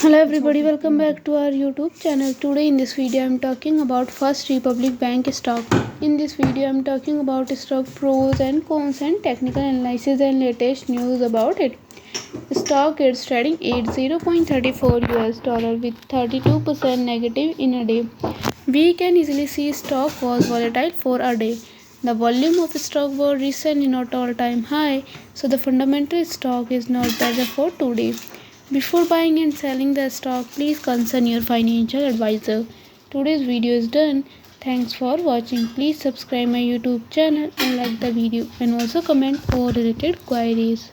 Hello everybody, welcome back to our YouTube channel. Today in this video I am talking about First Republic Bank stock. In this video I am talking about stock pros and cons and technical analysis and latest news about it. Stock is trading at $0.34 with 32% negative in a day. We can easily see stock was volatile for a day. The volume of stock was recently not all-time high, so the fundamental stock is not better for today. Before buying and selling the stock, please consult your financial advisor. Today's video is done. Thanks for watching. Please subscribe my YouTube channel and like the video and also comment for related queries.